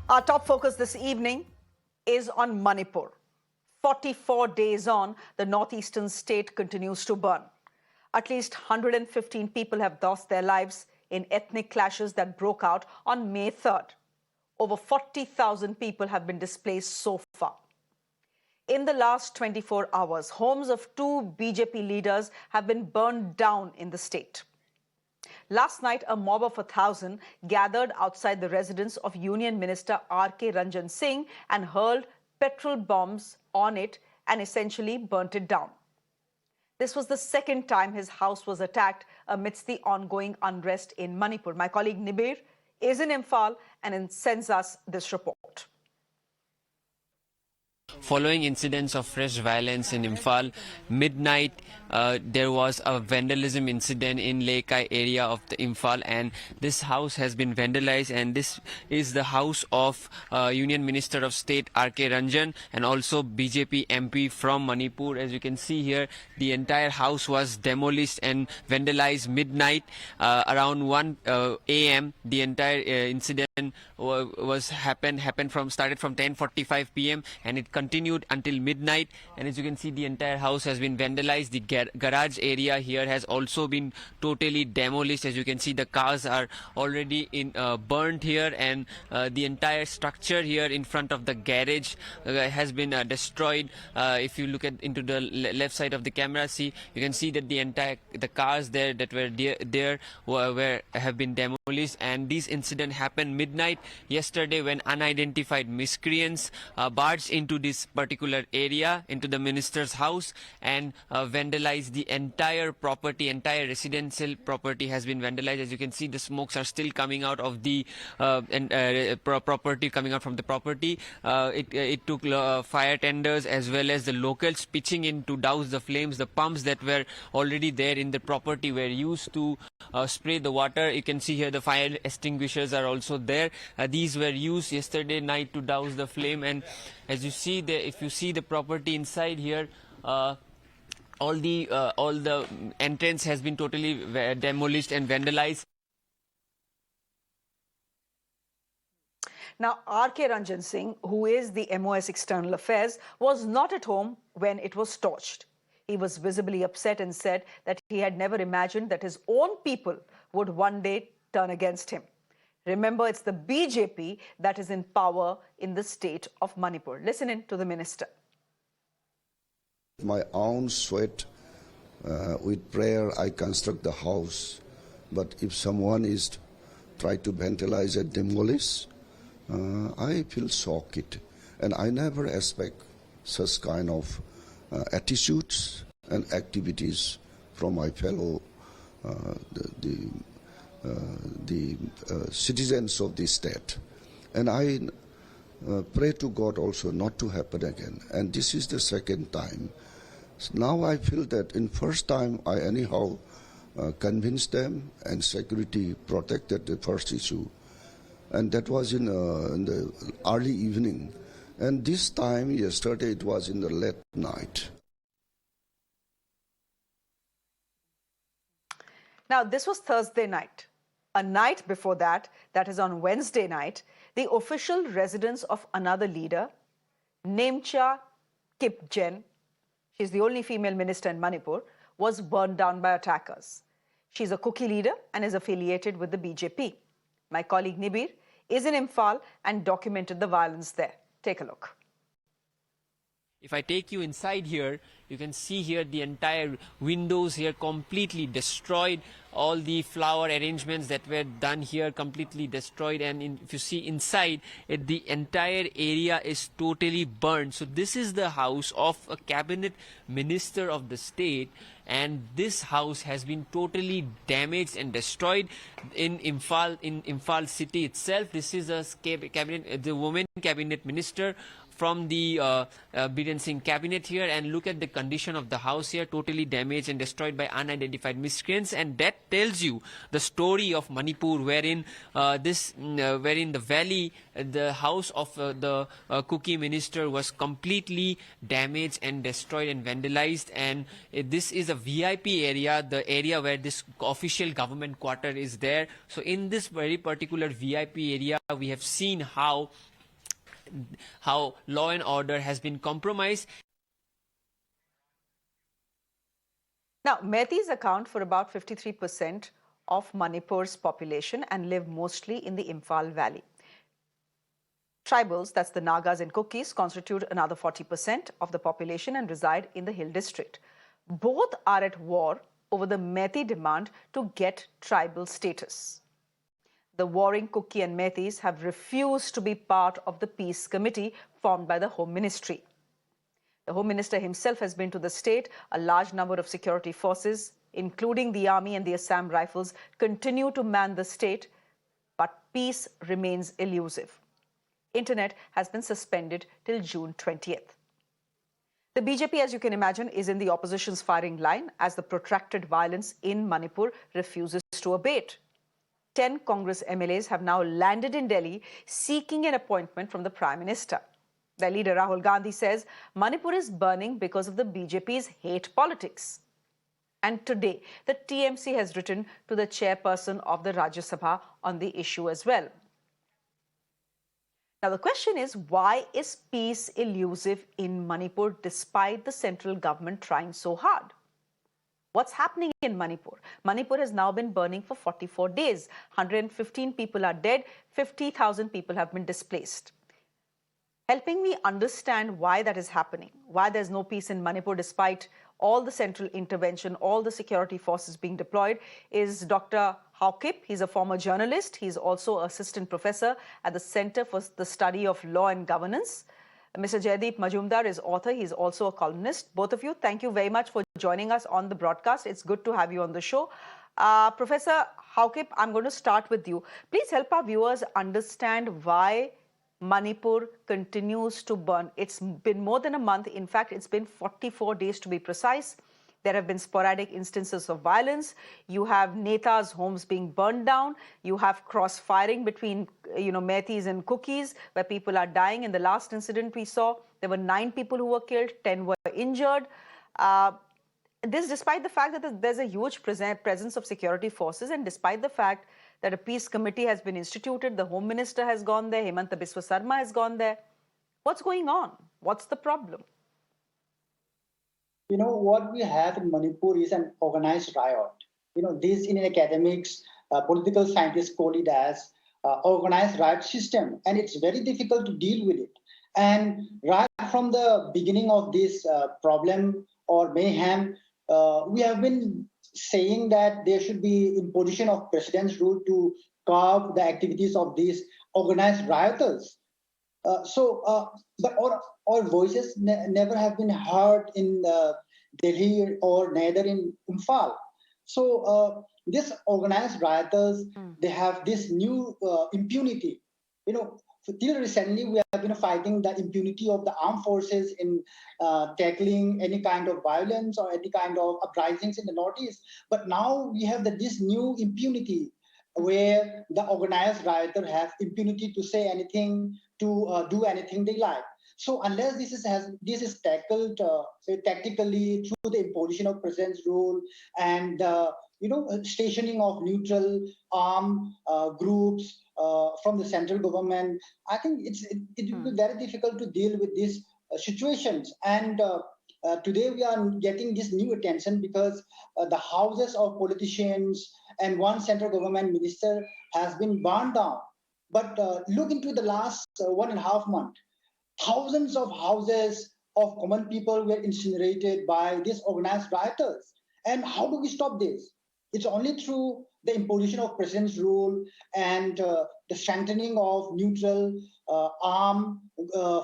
Our top focus this evening is on Manipur. 44 days on, the northeastern state continues to burn. At least 115 people have lost their lives in ethnic clashes that broke out on May 3rd. Over 40,000 people have been displaced so far. In the last 24 hours, homes of two BJP leaders have been burned down in the state. Last night, a mob of 1,000 gathered outside the residence of Union Minister R.K. Ranjan Singh and hurled petrol bombs on it and essentially burnt it down. This was the second time his house was attacked amidst the ongoing unrest in Manipur. My colleague Nibir is in Imphal and sends us this report. Following incidents of fresh violence in Imphal, midnight there was a vandalism incident in Lekai area of the Imphal, and this house has been vandalized, and this is the house of Union Minister of State R.K. Ranjan and also BJP MP from Manipur. As you can see here, the entire house was demolished and vandalized midnight. Around 1 a.m. the entire incident started from 10:45 p.m. and it continued until midnight. And as you can see, the entire house has been vandalized. The garage area here has also been totally demolished. As you can see, the cars are already burnt here, and the entire structure here in front of the garage has been destroyed. If you look into the left side of the camera, you can see that the cars there that were there have been demolished. And this incident happened midnight yesterday when unidentified miscreants barged into this particular area, into the minister's house, and vandalized the entire property. Entire residential property has been vandalized. As you can see, the smokes are still coming out of the property, coming out from the property. It took fire tenders as well as the locals pitching in to douse the flames. The pumps that were already there in the property were used to spray the water. You can see here the fire extinguishers are also there. These were used yesterday night to douse the flame. And as you see, if you see the property inside here, all the entrance has been totally demolished and vandalized. Now, R.K. Ranjan Singh, who is the MOS External Affairs, was not at home when it was torched. He was visibly upset and said that he had never imagined that his own people would one day turn against him. Remember, it's the BJP that is in power in the state of Manipur. Listen in to the minister. My own sweat, with prayer, I construct the house. But if someone is try to vandalize and demolish, I feel shocked. And I never expect such kind of attitudes and activities from my fellow citizens of this state. And I pray to God also not to happen again. And this is the second time. So now I feel that in first time I anyhow convinced them, and security protected the first issue. And that was in the early evening. And this time, yesterday, it was in the late night. Now, this was Thursday night. A night before that, that is on Wednesday night, the official residence of another leader, Nemcha Kipjen, she's the only female minister in Manipur, was burned down by attackers. She's a Kuki leader and is affiliated with the BJP. My colleague Nibir is in Imphal and documented the violence there. Take a look. If I take you inside here, you can see here the entire windows here completely destroyed. All the flower arrangements that were done here completely destroyed. And if you see inside, the entire area is totally burned. So this is the house of a cabinet minister of the state. And this house has been totally damaged and destroyed in Imphal city itself. This is a the woman cabinet minister from the Ranjan Singh cabinet here, and look at the condition of the house here, totally damaged and destroyed by unidentified miscreants. And that tells you the story of Manipur, wherein wherein the valley, the house of the Kuki minister was completely damaged and destroyed and vandalized. And this is a VIP area, the area where this official government quarter is there. So in this very particular VIP area, we have seen how how law and order has been compromised. Now, Meiteis account for about 53% of Manipur's population and live mostly in the Imphal Valley. Tribals, that's the Nagas and Kukis, constitute another 40% of the population and reside in the Hill District. Both are at war over the Meitei demand to get tribal status. The warring Kuki and Meiteis have refused to be part of the peace committee formed by the Home Ministry. The Home Minister himself has been to the state. A large number of security forces, including the Army and the Assam Rifles, continue to man the state, but peace remains elusive. Internet has been suspended till June 20th. The BJP, as you can imagine, is in the opposition's firing line as the protracted violence in Manipur refuses to abate. 10 Congress MLAs have now landed in Delhi seeking an appointment from the Prime Minister. Their leader Rahul Gandhi says Manipur is burning because of the BJP's hate politics. And today, the TMC has written to the chairperson of the Rajya Sabha on the issue as well. Now, the question is, why is peace elusive in Manipur despite the central government trying so hard? What's happening in Manipur? Manipur has now been burning for 44 days. 115 people are dead. 50,000 people have been displaced. Helping me understand why that is happening, why there's no peace in Manipur despite all the central intervention, all the security forces being deployed, is Dr. Haokip. He's a former journalist. He's also assistant professor at the Center for the Study of Law and Governance. Mr. Jaideep Majumdar is author. He's also a columnist. Both of you, thank you very much for joining us on the broadcast. It's good to have you on the show. Professor Haokip, I'm going to start with you. Please help our viewers understand why Manipur continues to burn. It's been more than a month. In fact, it's been 44 days to be precise. There have been sporadic instances of violence. You have Netas' homes being burned down. You have cross-firing between, Meiteis and Kukis, where people are dying. In the last incident we saw, there were 9 people who were killed, 10 were injured. This despite the fact that there's a huge presence of security forces, and despite the fact that a peace committee has been instituted, the Home Minister has gone there, Hemanta Biswa Sarma has gone there. What's going on? What's the problem? What we have in Manipur is an organized riot. This in academics, political scientists call it as organized riot system, and it's very difficult to deal with it. And right from the beginning of this problem or mayhem, we have been saying that there should be imposition of president's rule to curb the activities of these organized rioters. But our voices never have been heard in Delhi or neither in Imphal. So these organized rioters, they have this new impunity. Till recently, we have been fighting the impunity of the armed forces in tackling any kind of violence or any kind of uprisings in the Northeast. But now we have this new impunity where the organized rioter have impunity to say anything, to do anything they like. So unless this is tackled tactically through the imposition of president's rule and stationing of neutral armed groups from the central government, I think it will be very difficult to deal with these situations. And today we are getting this new attention because the houses of politicians and one central government minister has been burned down. But look into the last 1.5 months. Thousands of houses of common people were incinerated by these organized rioters. And how do we stop this? It's only through the imposition of president's rule and the strengthening of neutral armed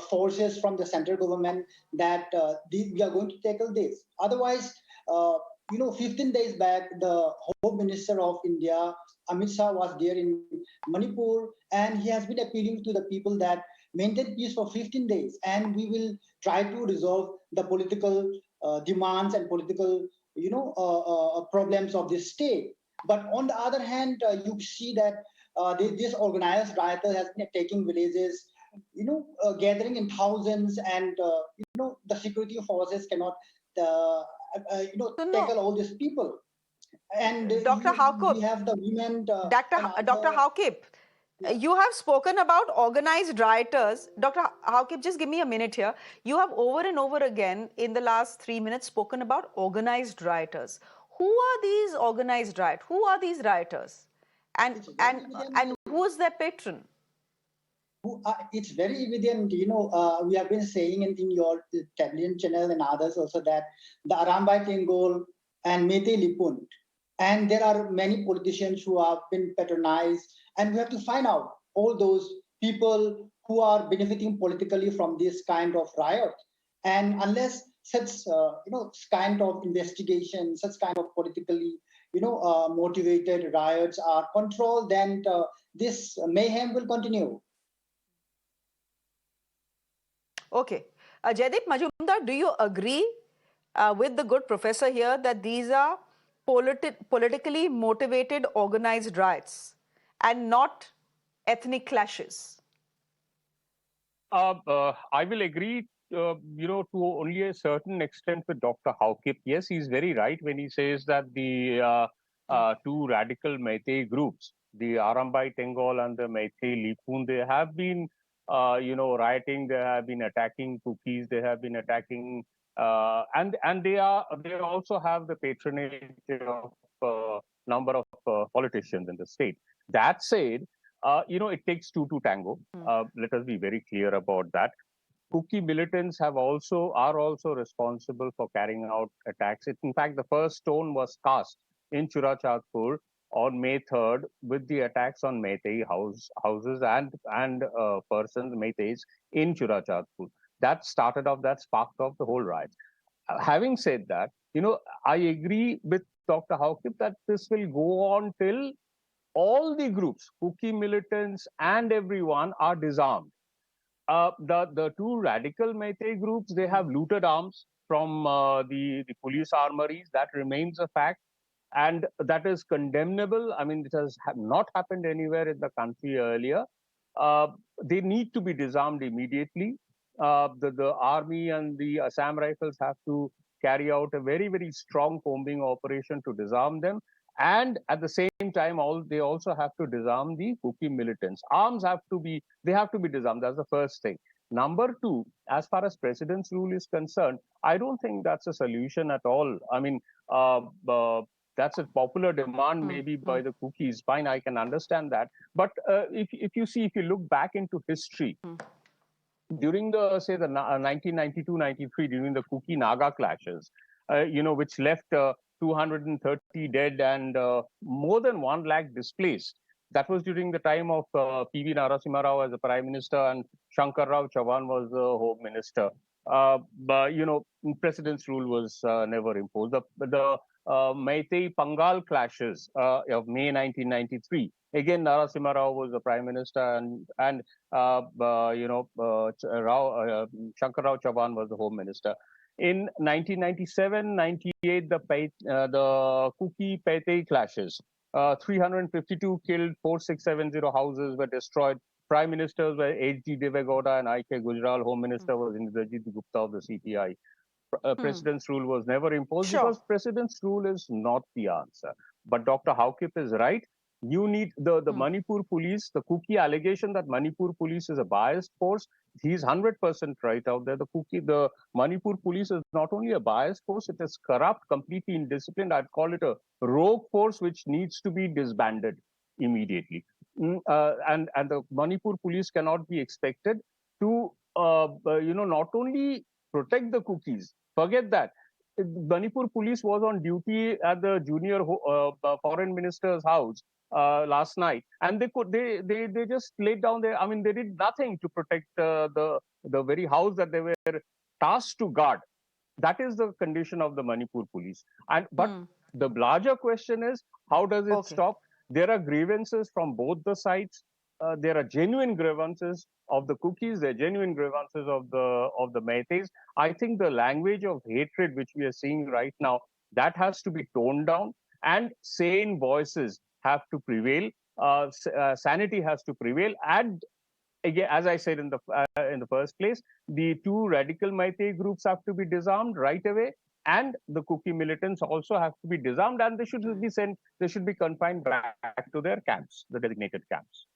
forces from the central government that we are going to tackle this. Otherwise, 15 days back, the Home Minister of India, Amidst, was there in Manipur, and he has been appealing to the people that maintain peace for 15 days, and we will try to resolve the political demands and political, problems of this state. But on the other hand, you see that this organized rioter has been attacking villages, gathering in thousands, and the security forces cannot, tackle all these people. And Dr. Haokip, we have the women. Dr. Haokip, You have spoken about organized rioters. Dr. Haokip, just give me a minute here. You have over and over again in the last 3 minutes spoken about organized rioters. Who are these organized rioters? Who are these rioters? And, It's very and, evident. and who is their patron? It's very evident, we have been saying in your television channel and others also that the Arambai Tengol and Mete Lipun, and there are many politicians who have been patronized, and we have to find out all those people who are benefiting politically from this kind of riot. And unless such, kind of investigation, such kind of politically, motivated riots are controlled, then this mayhem will continue. Okay. Jaideep Majumdar, do you agree with the good professor here that these are politically motivated organized riots and not ethnic clashes? I will agree, to only a certain extent with Dr. Haokip. Yes, he's very right when he says that the two radical Meitei groups, the Arambai Tengol and the Meitei Lipun, they have been, rioting. They have been attacking cookies. They have been attacking, and they also have the patronage of number of politicians in the state. That said, it takes two to tango. Let us be very clear about that. Kuki militants are also responsible for carrying out attacks. In fact, the first stone was cast in Churachandpur on May 3rd with the attacks on Meitei houses and persons, Meiteis, in Churachandpur. That sparked off the whole riot. Having said that, I agree with Dr. Haokip that this will go on till all the groups, Kuki militants and everyone, are disarmed. The two radical Meitei groups, they have looted arms from the police armories. That remains a fact. And that is condemnable. I mean, it has not happened anywhere in the country earlier. They need to be disarmed immediately. The army and the Assam Rifles have to carry out a very, very strong combing operation to disarm them. And at the same time, they also have to disarm the Kuki militants. Arms have to be disarmed. That's the first thing. Number two, as far as president's rule is concerned, I don't think that's a solution at all. I mean, that's a popular demand maybe by the Kukis. Fine, I can understand that. But if you look back into history, during the 1992-93, during the Kuki Naga clashes, which left 230 dead and more than 1 lakh displaced. That was during the time of P.V. Narasimha Rao as the Prime Minister and Shankar Rao Chavan was the Home Minister. But president's rule was never imposed. The Meitei Pangal clashes of May 1993. Again, Narasimha Rao was the Prime Minister, and Shankar Rao Chavan was the Home Minister. In 1997-98, the Kuki Meitei clashes. 352 killed, 4670 houses were destroyed. Prime Ministers were H.D. Devegowda and I.K. Gujral. Home Minister was Indrajit Gupta of the CPI. President's rule was never imposed because president's rule is not the answer. But Dr. Haokip is right. You need the Manipur police, the Kuki allegation that Manipur police is a biased force. He's 100% right out there. The Manipur police is not only a biased force, it is corrupt, completely indisciplined. I'd call it a rogue force which needs to be disbanded immediately. And the Manipur police cannot be expected to, not only protect the Kukis. Forget that. Manipur police was on duty at the junior foreign minister's house last night, and they just laid down there. I mean, they did nothing to protect the very house that they were tasked to guard. That is the condition of the Manipur police. But the larger question is, how does it stop? There are grievances from both the sides. There are genuine grievances of the Kukis. There are genuine grievances of the Meiteis. I think the language of hatred which we are seeing right now, that has to be toned down, and sane voices have to prevail. Sanity has to prevail. And again, as I said in the first place, the two radical Meitei groups have to be disarmed right away, and the Kuki militants also have to be disarmed, and they should be confined back to their camps, the designated camps.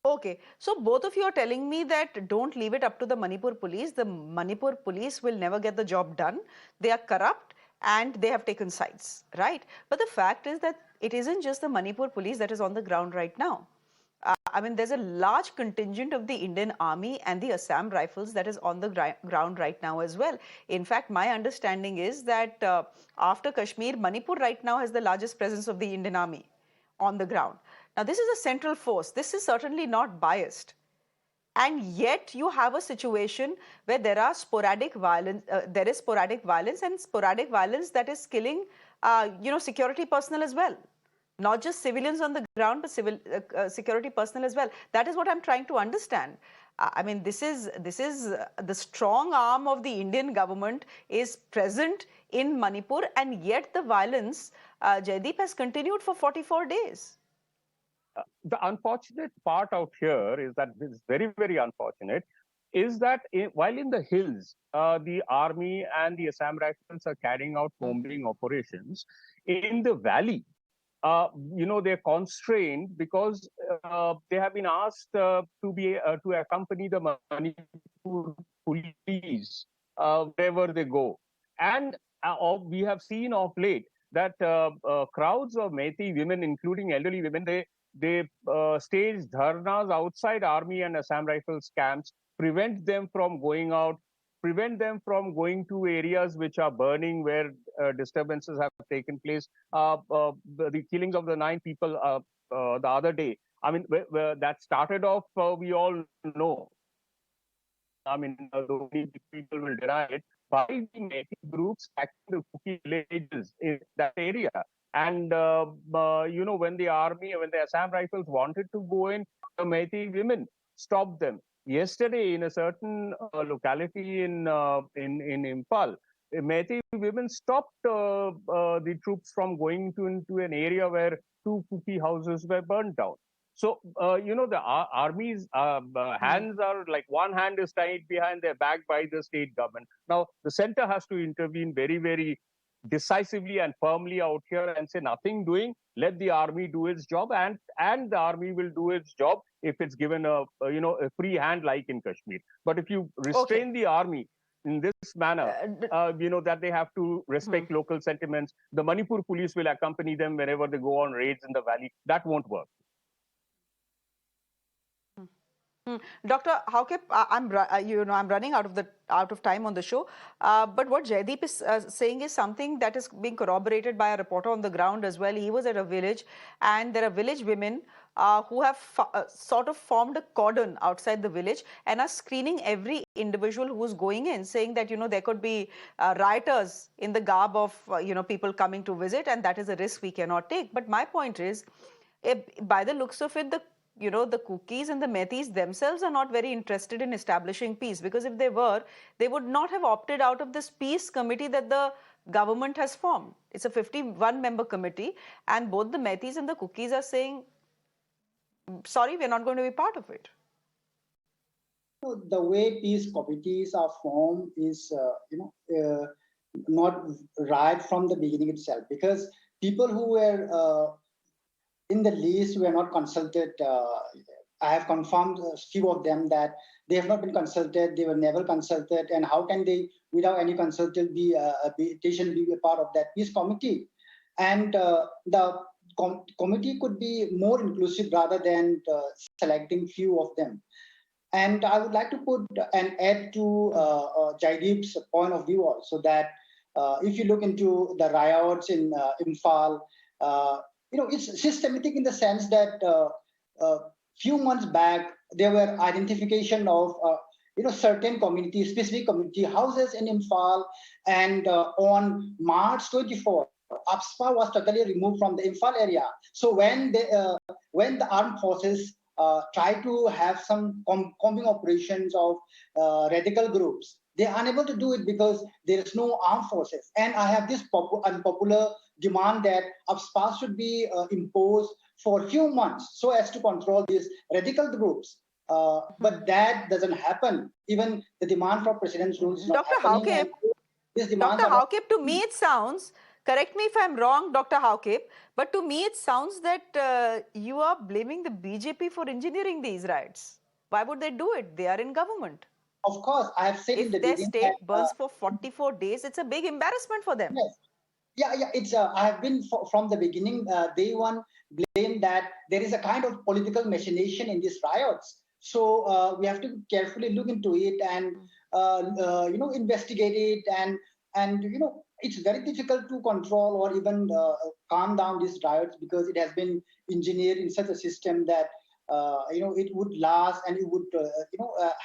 Okay, so both of you are telling me that don't leave it up to the Manipur police. The Manipur police will never get the job done. They are corrupt and they have taken sides, right? But the fact is that it isn't just the Manipur police that is on the ground right now. I mean, there's a large contingent of the Indian Army and the Assam Rifles that is on the ground right now as well. In fact, my understanding is that after Kashmir, Manipur right now has the largest presence of the Indian Army on the ground. Now, this is a central force. This is certainly not biased. And yet you have a situation where there are sporadic violence, there is sporadic violence and sporadic violence that is killing, security personnel as well. Not just civilians on the ground, but security personnel as well. That is what I'm trying to understand. I mean, this is the strong arm of the Indian government is present in Manipur, and yet the violence, Jaideep, has continued for 44 days. The unfortunate part out here is that this is very, very unfortunate, is that while in the hills, the army and the Assam Rifles are carrying out combing operations, in the valley, they're constrained because they have been asked to accompany the Manipur police wherever they go. And we have seen of late that crowds of Meitei women, including elderly women, they stage dharnas outside army and Assam Rifles camps, prevent them from going out, prevent them from going to areas which are burning where disturbances have taken place. The killings of the 9 people the other day, I mean, that started off, we all know. I mean, though people will deny it, by the native groups attacking the Kuki villages in that area. And, when the army, when the Assam Rifles wanted to go in, the Meitei women stopped them. Yesterday, in a certain locality in Imphal, Meitei women stopped the troops from going into an area where 2 Kuki houses were burned down. So, the army's hands are like, one hand is tied behind their back by the state government. Now, the center has to intervene very, very decisively and firmly out here and say nothing doing. Let the army do its job, and the army will do its job if it's given a free hand like in Kashmir. But if you restrain the army in this manner, that they have to respect local sentiments, the Manipur police will accompany them wherever they go on raids in the valley. That won't work. Dr. Haokip, I'm running out of time on the show. But what Jaideep is saying is something that is being corroborated by a reporter on the ground as well. He was at a village, and there are village women who have sort of formed a cordon outside the village and are screening every individual who is going in, saying that there could be rioters in the garb of people coming to visit, and that is a risk we cannot take. But my point is, by the looks of it, the Kukis and the Meiteis themselves are not very interested in establishing peace, because if they were, they would not have opted out of this peace committee that the government has formed. It's a 51-member committee, and both the Meiteis and the Kukis are saying, sorry, we're not going to be part of it. The way peace committees are formed is, not right from the beginning itself, because people who were in the list were not consulted. I have confirmed a few of them that they have not been consulted, they were never consulted, and how can they, without any consultation, be a part of that peace committee? And the committee could be more inclusive rather than selecting few of them. And I would like to put an add to Jaideep's point of view also, that if you look into the riots in Imphal, it's systematic in the sense that few months back, there were identification of certain communities, specific community houses in Imphal, and on March 24, APSPA was totally removed from the Imphal area. So when the armed forces try to have some combing operations of radical groups, they are unable to do it because there is no armed forces. And I have this unpopular demand that APSPA should be imposed for a few months so as to control these radical groups. But that doesn't happen. Even the demand for president's rules is not Dr. happening. Haokip, to me it sounds Correct me if I'm wrong, Dr. Haokip, but to me it sounds that you are blaming the BJP for engineering these riots. Why would they do it? They are in government. Of course, I have said in the If their beginning that state burns for 44 days, it's a big embarrassment for them. yes, yeah. It's I have been from the beginning, day one, blame that there is a kind of political machination in these riots. So we have to carefully look into it and investigate it and it's very difficult to control or even calm down these riots because it has been engineered in such a system that it would last and it would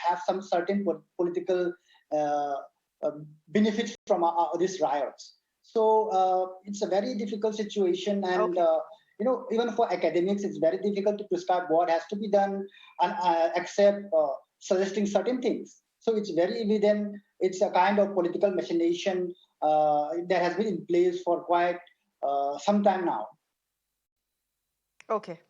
have some certain political uh, uh, benefits from these riots. So it's a very difficult situation, and Okay. even for academics, it's very difficult to prescribe what has to be done and accept suggesting certain things. So it's very evident it's a kind of political machination that has been in place for quite some time now. Okay.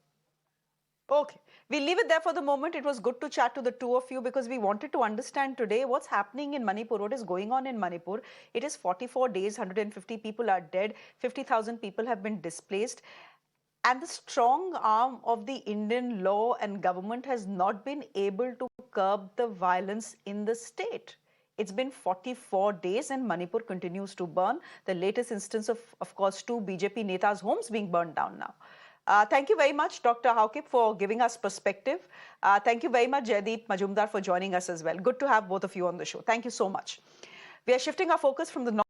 Okay. We'll leave it there for the moment. It was good to chat to the two of you because we wanted to understand today what's happening in Manipur, what is going on in Manipur. It is 44 days, 150 people are dead, 50,000 people have been displaced. And the strong arm of the Indian law and government has not been able to curb the violence in the state. It's been 44 days and Manipur continues to burn. The latest instance of course, two BJP netas' homes being burned down now. Thank you very much, Dr. Haokip, for giving us perspective. Thank you very much, Jaideep Majumdar, for joining us as well. Good to have both of you on the show. Thank you so much. We are shifting our focus from the